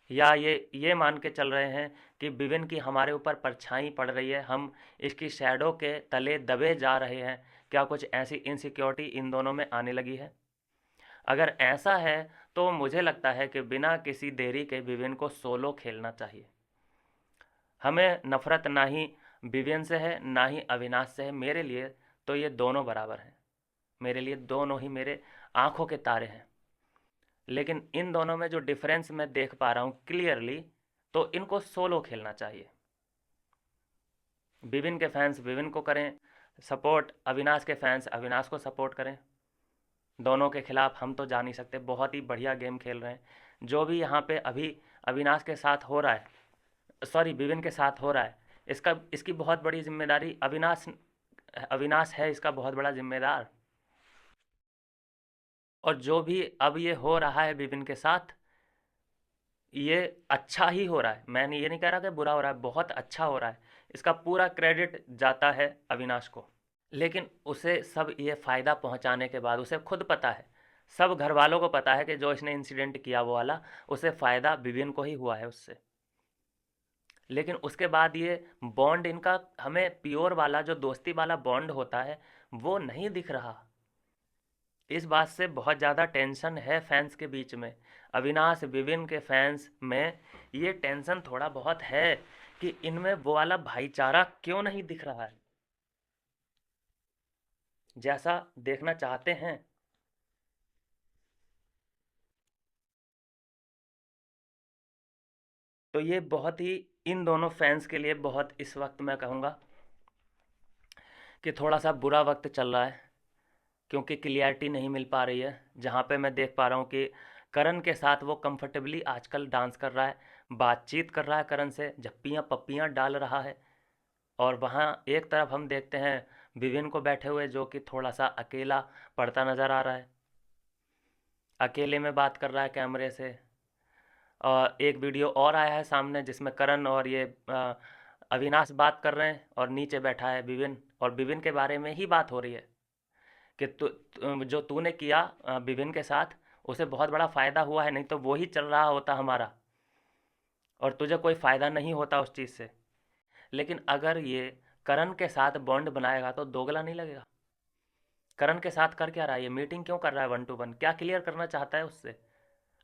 या ये मान के चल रहे हैं कि विविन की हमारे ऊपर परछाई पड़ रही है, हम इसकी शैडो के तले दबे जा रहे हैं? क्या कुछ ऐसी इनसिक्योरिटी इन दोनों में आने लगी है? अगर ऐसा है तो मुझे लगता है कि बिना किसी देरी के विविन को सोलो खेलना चाहिए। हमें नफ़रत ना ही विवियन से है ना ही अविनाश से है। मेरे लिए तो ये दोनों बराबर हैं, मेरे लिए दोनों ही मेरे आंखों के तारे हैं। लेकिन इन दोनों में जो डिफरेंस मैं देख पा रहा हूँ क्लियरली, तो इनको सोलो खेलना चाहिए। विविन के फैंस विविन को करें सपोर्ट, अविनाश के फैंस अविनाश को सपोर्ट करें। दोनों के खिलाफ हम तो जा नहीं सकते, बहुत ही बढ़िया गेम खेल रहे हैं। जो भी यहाँ पे अभी अविनाश के साथ हो रहा है, सॉरी विविन के साथ हो रहा है, इसकी बहुत बड़ी जिम्मेदारी अविनाश अविनाश है, इसका बहुत बड़ा जिम्मेदार। और जो भी अब ये हो रहा है विपिन के साथ, ये अच्छा ही हो रहा है। मैं ये नहीं कह रहा कि बुरा हो रहा है, बहुत अच्छा हो रहा है। इसका पूरा क्रेडिट जाता है अविनाश को। लेकिन उसे सब ये फ़ायदा पहुंचाने के बाद उसे खुद पता है, सब घर वालों को पता है कि जो इसने इंसिडेंट किया वो वाला, उसे फ़ायदा विविन को ही हुआ है उससे। लेकिन उसके बाद ये बॉन्ड इनका, हमें प्योर वाला जो दोस्ती वाला बॉन्ड होता है वो नहीं दिख रहा। इस बात से बहुत ज़्यादा टेंशन है फैंस के बीच में, अविनाश विविन के फैंस में ये टेंशन थोड़ा बहुत है कि इनमें वो वाला भाईचारा क्यों नहीं दिख रहा है जैसा देखना चाहते हैं। तो ये बहुत ही इन दोनों फैंस के लिए बहुत, इस वक्त मैं कहूँगा कि थोड़ा सा बुरा वक्त चल रहा है, क्योंकि क्लियरिटी नहीं मिल पा रही है। जहाँ पे मैं देख पा रहा हूँ कि करण के साथ वो कंफर्टेबली आजकल डांस कर रहा है, बातचीत कर रहा है करण से, झप्पियाँ पप्पियाँ डाल रहा है। और वहाँ एक तरफ हम देखते हैं विविन को बैठे हुए, जो कि थोड़ा सा अकेला पड़ता नज़र आ रहा है, अकेले में बात कर रहा है कैमरे से। और एक वीडियो और आया है सामने जिसमें करण और ये अविनाश बात कर रहे हैं और नीचे बैठा है विविन, और विविन के बारे में ही बात हो रही है कि जो तूने किया विभिन्न के साथ, उसे बहुत बड़ा फ़ायदा हुआ है, नहीं तो वो ही चल रहा होता हमारा, और तुझे कोई फ़ायदा नहीं होता उस चीज़ से। लेकिन अगर ये करण के साथ बॉन्ड बनाएगा तो दोगला नहीं लगेगा। करण के साथ कर क्या रहा है, ये मीटिंग क्यों कर रहा है 1-to-1, क्या क्लियर करना चाहता है उससे?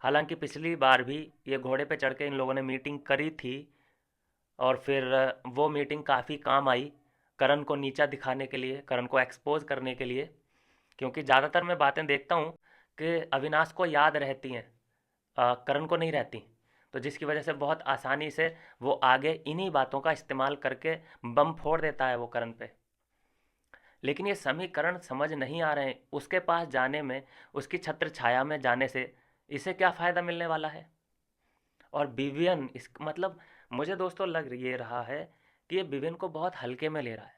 हालांकि पिछली बार भी ये घोड़े पे चढ़ के इन लोगों ने मीटिंग करी थी, और फिर वो मीटिंग काफ़ी काम आई करण को नीचा दिखाने के लिए, करण को एक्सपोज करने के लिए। क्योंकि ज़्यादातर मैं बातें देखता हूँ कि अविनाश को याद रहती हैं, करण को नहीं रहती। तो जिसकी वजह से बहुत आसानी से वो आगे इन्हीं बातों का इस्तेमाल करके बम फोड़ देता है वो करण पे। लेकिन ये समीकरण समझ नहीं आ रहे हैं, उसके पास जाने में, उसकी छत्र छाया में जाने से इसे क्या फ़ायदा मिलने वाला है? और विवियन इस मतलब, मुझे दोस्तों लग ये रहा है कि ये विवियन को बहुत हल्के में ले रहा है।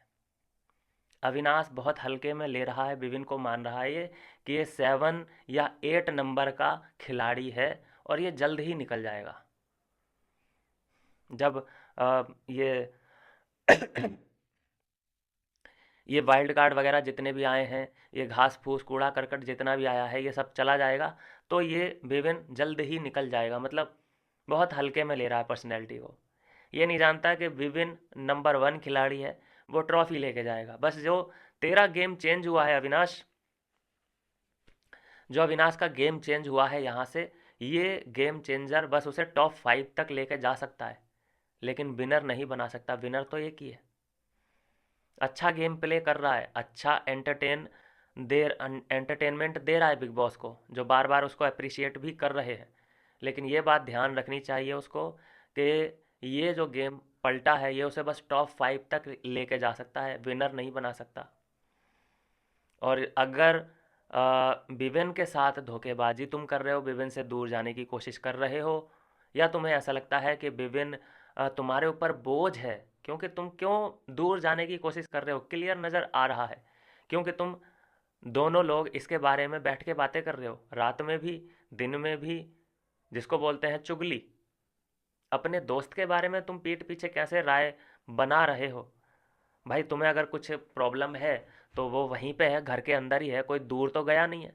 अविनाश बहुत हल्के में ले रहा है विविन को, मान रहा है ये कि ये 7 या 8 नंबर का खिलाड़ी है और ये जल्द ही निकल जाएगा। जब ये ये वाइल्ड कार्ड वगैरह जितने भी आए हैं, ये घास फूस कूड़ा करकट जितना भी आया है, ये सब चला जाएगा। तो ये विविन जल्द ही निकल जाएगा, मतलब बहुत हल्के में ले रहा है पर्सनैलिटी को। ये नहीं जानता कि विविन नंबर 1 खिलाड़ी है, वो ट्रॉफी लेके जाएगा। बस जो तेरा गेम चेंज हुआ है अविनाश, जो अविनाश का गेम चेंज हुआ है यहाँ से, ये गेम चेंजर बस उसे टॉप 5 तक लेके जा सकता है, लेकिन विनर नहीं बना सकता। विनर तो एक ही है। अच्छा गेम प्ले कर रहा है, अच्छा एंटरटेनमेंट दे रहा है बिग बॉस को, जो बार बार उसको अप्रिशिएट भी कर रहे हैं। लेकिन ये बात ध्यान रखनी चाहिए उसको कि ये जो गेम पलटा है, ये उसे बस टॉप 5 तक लेके जा सकता है, विनर नहीं बना सकता। और अगर विवेन के साथ धोखेबाजी तुम कर रहे हो, विवेन से दूर जाने की कोशिश कर रहे हो, या तुम्हें ऐसा लगता है कि विवेन तुम्हारे ऊपर बोझ है, क्योंकि तुम क्यों दूर जाने की कोशिश कर रहे हो, क्लियर नज़र आ रहा है। क्योंकि तुम दोनों लोग इसके बारे में बैठ के बातें कर रहे हो, रात में भी दिन में भी, जिसको बोलते हैं चुगली। अपने दोस्त के बारे में तुम पीठ पीछे कैसे राय बना रहे हो। भाई तुम्हें अगर कुछ प्रॉब्लम है तो वो वहीं पे है, घर के अंदर ही है, कोई दूर तो गया नहीं है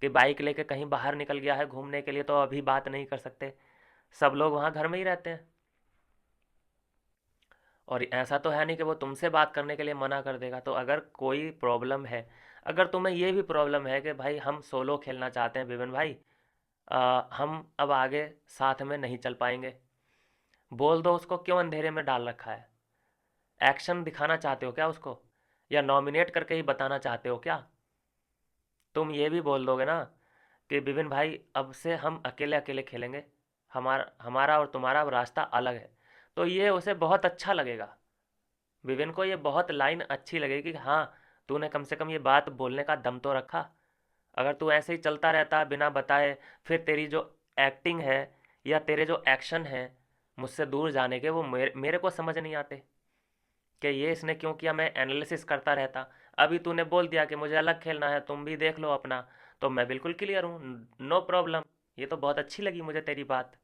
कि बाइक लेके कहीं बाहर निकल गया है घूमने के लिए तो अभी बात नहीं कर सकते। सब लोग वहाँ घर में ही रहते हैं। और ऐसा तो है नहीं कि वो तुमसे बात करने के लिए मना कर देगा। तो अगर कोई प्रॉब्लम है, अगर तुम्हें ये भी प्रॉब्लम है कि भाई हम सोलो खेलना चाहते हैं विपिन भाई, हम अब आगे साथ में नहीं चल पाएंगे, बोल दो उसको। क्यों अंधेरे में डाल रखा है? एक्शन दिखाना चाहते हो क्या उसको, या नॉमिनेट करके ही बताना चाहते हो क्या? तुम ये भी बोल दोगे ना कि विपिन भाई अब से हम अकेले अकेले खेलेंगे, हमारा हमारा और तुम्हारा अब रास्ता अलग है। तो ये उसे बहुत अच्छा लगेगा, विपिन को ये बहुत लाइन अच्छी लगेगी कि हाँ, तूने कम से कम ये बात बोलने का दम तो रखा। अगर तू ऐसे ही चलता रहता बिना बताए, फिर तेरी जो एक्टिंग है या तेरे जो एक्शन है मुझसे दूर जाने के, वो मेरे को समझ नहीं आते कि ये इसने क्यों किया। मैं एनालिसिस करता रहता। अभी तूने बोल दिया कि मुझे अलग खेलना है, तुम भी देख लो अपना, तो मैं बिल्कुल क्लियर हूँ, नो प्रॉब्लम। ये तो बहुत अच्छी लगी मुझे तेरी बात।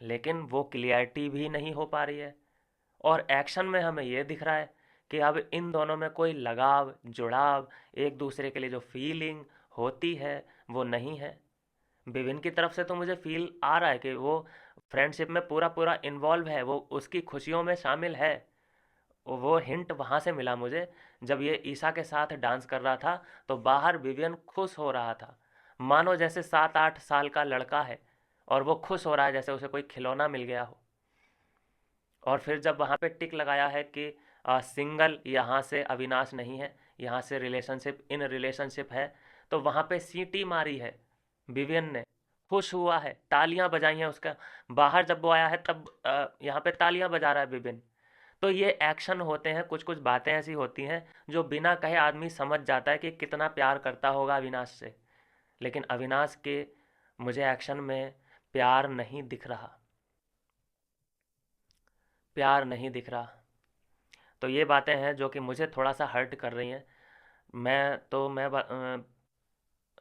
लेकिन वो क्लियरिटी भी नहीं हो पा रही है। और एक्शन में हमें ये दिख रहा है कि अब इन दोनों में कोई लगाव जुड़ाव, एक दूसरे के लिए जो फीलिंग होती है वो नहीं है। विभिन्न की तरफ से तो मुझे फील आ रहा है कि वो फ्रेंडशिप में पूरा पूरा इन्वॉल्व है, वो उसकी खुशियों में शामिल है। वो हिंट वहाँ से मिला मुझे, जब ये ईशा के साथ डांस कर रहा था तो बाहर विवियन खुश हो रहा था, मानो जैसे 7-8 साल का लड़का है और वो खुश हो रहा है जैसे उसे कोई खिलौना मिल गया हो। और फिर जब वहाँ पे टिक लगाया है कि सिंगल, यहाँ से अविनाश नहीं है, यहाँ से रिलेशनशिप, इन रिलेशनशिप है, तो वहाँ पे सीटी मारी है विवियन ने, खुश हुआ है, तालियां बजाई हैं उसका। बाहर जब वो आया है तब यहाँ पे तालियां बजा रहा है विवियन। तो ये एक्शन होते हैं, कुछ कुछ बातें ऐसी होती हैं जो बिना कहे आदमी समझ जाता है कि कितना प्यार करता होगा अविनाश से। लेकिन अविनाश के मुझे एक्शन में प्यार नहीं दिख रहा, प्यार नहीं दिख रहा। तो ये बातें हैं जो कि मुझे थोड़ा सा हर्ट कर रही हैं। मैं तो मैं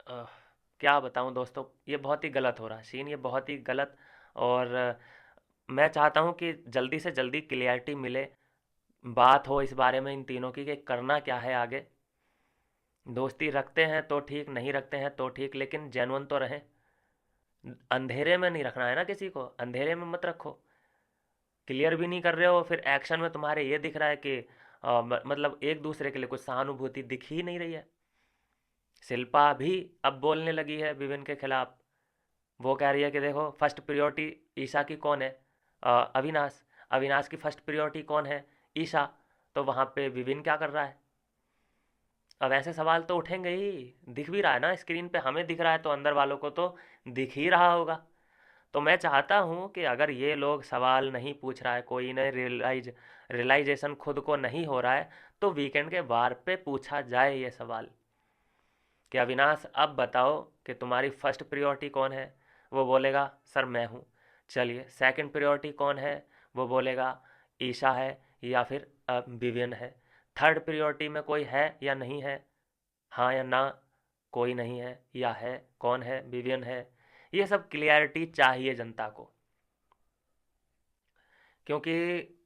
अ, क्या बताऊं दोस्तों, ये बहुत ही गलत हो रहा है सीन, ये बहुत ही गलत। और मैं चाहता हूं कि जल्दी से जल्दी क्लियरिटी मिले, बात हो इस बारे में इन तीनों की कि करना क्या है आगे। दोस्ती रखते हैं तो ठीक, नहीं रखते हैं तो ठीक, लेकिन जेन्युइन तो रहें। अंधेरे में नहीं रखना है ना किसी को, अंधेरे में मत रखो। क्लियर भी नहीं कर रहे हो, फिर एक्शन में तुम्हारे ये दिख रहा है कि मतलब एक दूसरे के लिए कुछ सहानुभूति दिख ही नहीं रही है। शिल्पा भी अब बोलने लगी है विविन के खिलाफ। वो कह रही है कि देखो, फर्स्ट प्रियोरिटी ईशा की कौन है? अविनाश। अविनाश की फर्स्ट प्रियोरिटी कौन है? ईशा। तो वहाँ पे विविन क्या कर रहा है? अब ऐसे सवाल तो उठेंगे ही। दिख भी रहा है ना स्क्रीन पे, हमें दिख रहा है तो अंदर वालों को तो दिख ही रहा होगा। तो मैं चाहता हूँ कि अगर ये लोग सवाल नहीं पूछ रहा है, कोई ने रियलाइजेशन खुद को नहीं हो रहा है, तो वीकेंड के वार पे पूछा जाए ये सवाल कि अविनाश अब बताओ कि तुम्हारी फर्स्ट प्रायोरिटी कौन है? वो बोलेगा सर मैं हूँ। चलिए, सेकंड प्रायोरिटी कौन है? वो बोलेगा ईशा है या फिर विवियन है। थर्ड प्रायोरिटी में कोई है या नहीं है? हाँ या ना? कोई नहीं है या है? कौन है? विवियन है। ये सब क्लियरिटी चाहिए जनता को। क्योंकि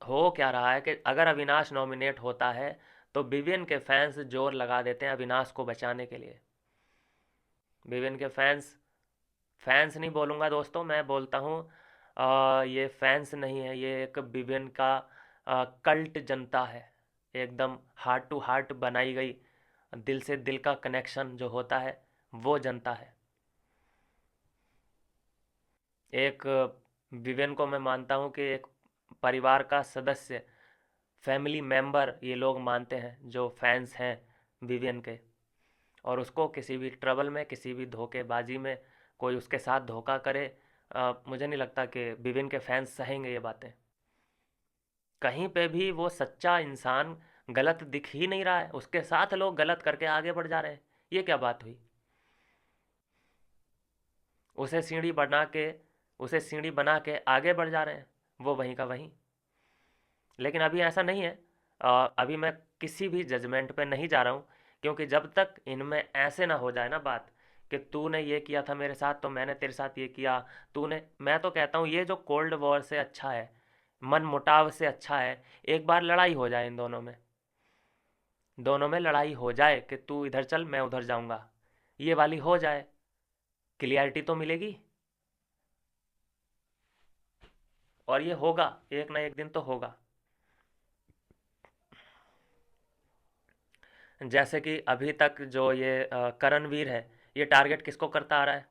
हो क्या रहा है कि अगर अविनाश नॉमिनेट होता है तो विवियन के फैंस जोर लगा देते हैं अविनाश को बचाने के लिए। विवियन के फैंस, फैंस नहीं बोलूँगा दोस्तों, मैं बोलता हूँ ये फैंस नहीं है, ये एक विवियन का कल्ट जनता है। एकदम हार्ट टू हार्ट बनाई गई, दिल से दिल का कनेक्शन जो होता है वो जनता है। एक विवेन को मैं मानता हूँ कि एक परिवार का सदस्य, फैमिली मेंबर ये लोग मानते हैं जो फैंस हैं विवियन के। और उसको किसी भी ट्रबल में, किसी भी धोखेबाजी में कोई उसके साथ धोखा करे, मुझे नहीं लगता कि विवियन के फैंस सहेंगे ये बातें। कहीं पे भी वो सच्चा इंसान गलत दिख ही नहीं रहा है, उसके साथ लोग गलत करके आगे बढ़ जा रहे हैं। ये क्या बात हुई? उसे सीढ़ी बना के उसे सीढ़ी बना के आगे बढ़ जा रहे हैं, वो वहीं का वहीं। लेकिन अभी ऐसा नहीं है। अभी मैं किसी भी जजमेंट पे नहीं जा रहा हूँ, क्योंकि जब तक इनमें ऐसे ना हो जाए ना बात कि तूने ये किया था मेरे साथ तो मैंने तेरे साथ ये किया, तूने, मैं तो कहता हूँ ये जो कोल्ड वॉर से अच्छा है, मन मुटाव से अच्छा है, एक बार लड़ाई हो जाए इन दोनों में लड़ाई हो जाए कि तू इधर चल मैं उधर जाऊंगा, ये वाली हो जाए, क्लियरिटी तो मिलेगी। और ये होगा, एक ना एक दिन तो होगा। जैसे कि अभी तक जो ये करणवीर है, ये टारगेट किसको करता आ रहा है?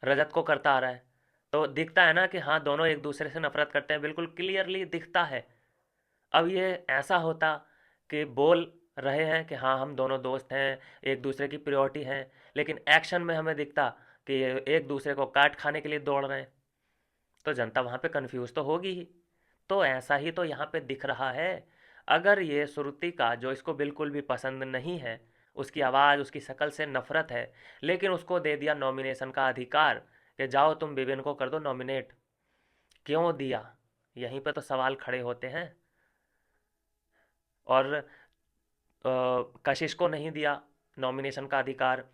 रजत को करता आ रहा है। तो दिखता है ना कि हाँ दोनों एक दूसरे से नफरत करते हैं, बिल्कुल क्लियरली दिखता है। अब ये ऐसा होता कि बोल रहे हैं कि हाँ हम दोनों दोस्त हैं, एक दूसरे की प्रायोरिटी हैं, लेकिन एक्शन में हमें दिखता कि ये एक दूसरे को काट खाने के लिए दौड़ रहे हैं, तो जनता वहाँ पे कंफ्यूज तो होगी ही। तो ऐसा ही तो यहाँ पे दिख रहा है। अगर ये श्रुति का, जो इसको बिल्कुल भी पसंद नहीं है, उसकी आवाज़, उसकी शक्ल से नफरत है, लेकिन उसको दे दिया नॉमिनेशन का अधिकार कि जाओ तुम विवेन को कर दो नॉमिनेट, क्यों दिया? यहीं पे तो सवाल खड़े होते हैं। और कशिश को नहीं दिया नॉमिनेशन का अधिकार,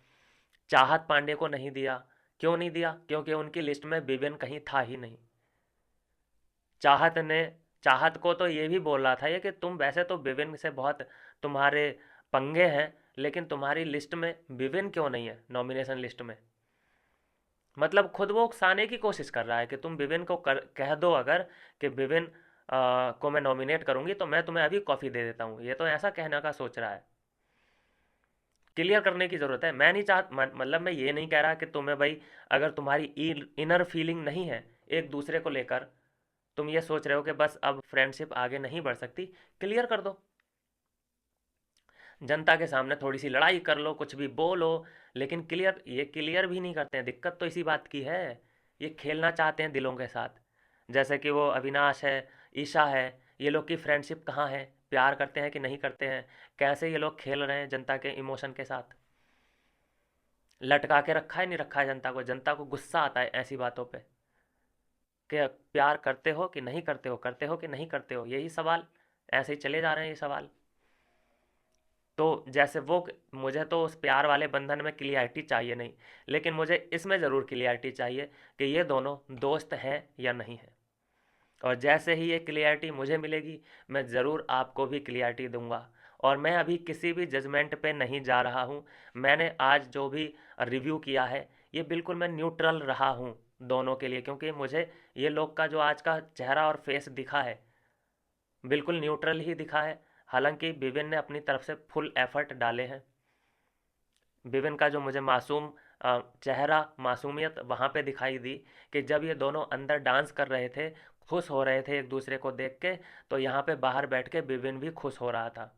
चाहत पांडे को नहीं दिया। क्यों नहीं दिया? क्योंकि उनकी लिस्ट में विवेन कहीं था ही नहीं। चाहत ने, चाहत को तो ये भी बोल रहा था ये कि तुम वैसे तो विवेन से बहुत तुम्हारे पंगे हैं, लेकिन तुम्हारी लिस्ट में विवेन क्यों नहीं है नॉमिनेशन लिस्ट में? मतलब खुद वो उकसाने की कोशिश कर रहा है कि तुम विवेन को कह दो अगर कि विवेन को मैं नॉमिनेट करूंगी तो मैं तुम्हें अभी कॉफ़ी दे देता हूँ, ये तो ऐसा कहने का सोच रहा है। क्लियर करने की ज़रूरत है। मैं नहीं चाहत मतलब मैं ये नहीं कह रहा कि तुम्हें भाई, अगर तुम्हारी इनर फीलिंग नहीं है एक दूसरे को लेकर, तुम ये सोच रहे हो कि बस अब फ्रेंडशिप आगे नहीं बढ़ सकती, क्लियर कर दो, जनता के सामने थोड़ी सी लड़ाई कर लो, कुछ भी बोलो, लेकिन क्लियर, ये क्लियर भी नहीं करते हैं। दिक्कत तो इसी बात की है, ये खेलना चाहते हैं दिलों के साथ। जैसे कि वो अविनाश है, ईशा है, ये लोग की फ्रेंडशिप कहाँ है? प्यार करते हैं कि नहीं करते हैं? कैसे ये लोग खेल रहे हैं जनता के इमोशन के साथ? लटका के रखा है, नहीं रखा है जनता को? जनता को गुस्सा आता है ऐसी बातों पे कि प्यार करते हो कि नहीं करते हो, करते हो कि नहीं करते हो, यही सवाल ऐसे ही चले जा रहे हैं ये सवाल। तो जैसे वो, मुझे तो उस प्यार वाले बंधन में क्लियरिटी चाहिए नहीं, लेकिन मुझे इसमें ज़रूर क्लियरिटी चाहिए कि ये दोनों दोस्त हैं या नहीं है। और जैसे ही ये क्लियरिटी मुझे मिलेगी, मैं ज़रूर आपको भी क्लियरिटी दूंगा। और मैं अभी किसी भी जजमेंट पे नहीं जा रहा हूँ। मैंने आज जो भी रिव्यू किया है, ये बिल्कुल मैं न्यूट्रल रहा हूँ दोनों के लिए, क्योंकि मुझे ये लोग का जो आज का चेहरा और फेस दिखा है, बिल्कुल न्यूट्रल ही दिखा है। हालांकि विवेन ने अपनी तरफ से फुल एफर्ट डाले हैं। विवेन का जो मुझे मासूम चेहरा, मासूमियत वहाँ पे दिखाई दी कि जब ये दोनों अंदर डांस कर रहे थे, खुश हो रहे थे एक दूसरे को देख के, तो यहाँ पे बाहर बैठ के विवेन भी खुश हो रहा था।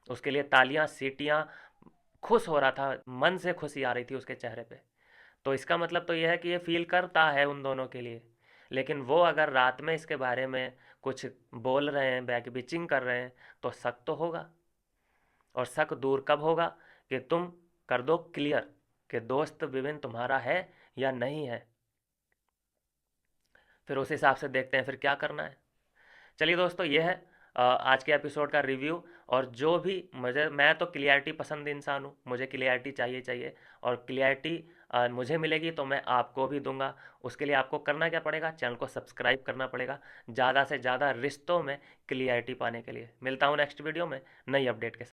उसके लिए तालियां, सीटियां, खुश हो रहा था, मन से खुशी आ रही थी उसके चेहरे पे। तो इसका मतलब तो यह है कि ये फील करता है उन दोनों के लिए। लेकिन वो अगर रात में इसके बारे में कुछ बोल रहे हैं, बैक बिचिंग कर रहे हैं, तो शक तो होगा। और शक दूर कब होगा? कि तुम कर दो क्लियर कि दोस्त विपिन तुम्हारा है या नहीं है। फिर उस हिसाब से देखते हैं फिर क्या करना है। चलिए दोस्तों, ये है आज के एपिसोड का रिव्यू। और जो भी मैं तो क्लियरिटी पसंद इंसान हूँ, मुझे क्लियरिटी चाहिए चाहिए। और क्लियरिटी मुझे मिलेगी तो मैं आपको भी दूंगा। उसके लिए आपको करना क्या पड़ेगा, चैनल को सब्सक्राइब करना पड़ेगा, ज़्यादा से ज़्यादा रिश्तों में क्लियरिटी पाने के लिए। मिलता हूँ नेक्स्ट वीडियो में नई अपडेट के साथ।